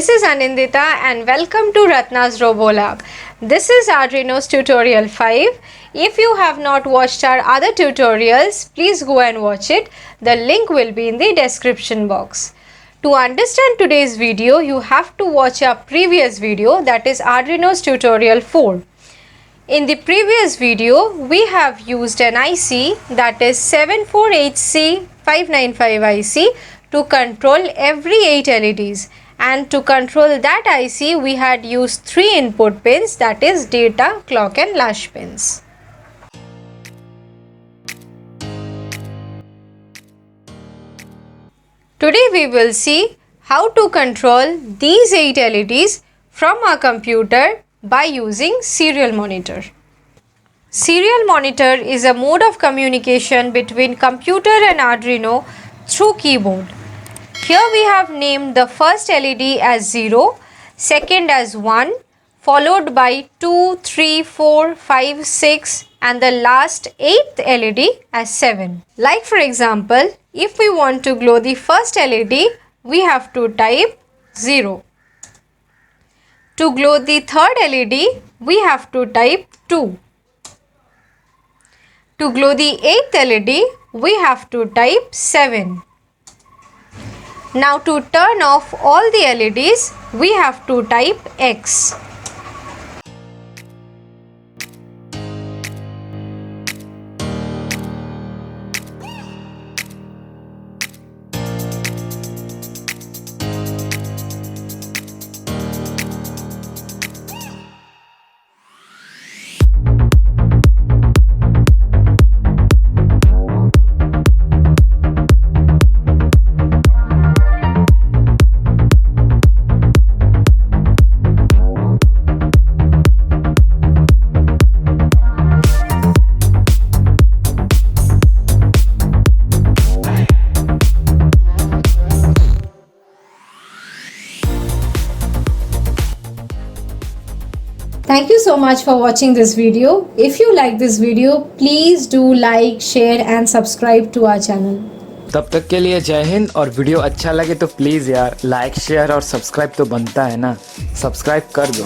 This is Anindita and welcome to Ratna's RoboLab. This is Arduino's tutorial 5. If you have not watched our other tutorials, please go and watch it. The link will be in the description box. To understand today's video, you have to watch our previous video, that is Arduino's tutorial 4. In the previous video, we have used an IC, that is 74HC595 IC, to control every 8 LEDs. And to control that IC, we had used 3 input pins, that is data, clock and latch pins. Today we will see how to control these 8 LEDs from our computer by using serial monitor. Serial monitor is a mode of communication between computer and Arduino through keyboard. Here we have named the first LED as 0, second as 1, followed by 2, 3, 4, 5, 6 and the last 8th LED as 7. Like for example, if we want to glow the first LED, we have to type 0. To glow the third LED, we have to type 2. To glow the 8th LED, we have to type 7. Now to turn off all the LEDs, we have to type X. Thank you so much for watching this video. If you like this video, please do like, share and subscribe to our channel. तब तक के लिए जय हिंद। और video अच्छा लगे तो please यार लाइक शेयर और सब्सक्राइब तो बनता है ना, सब्सक्राइब कर दो।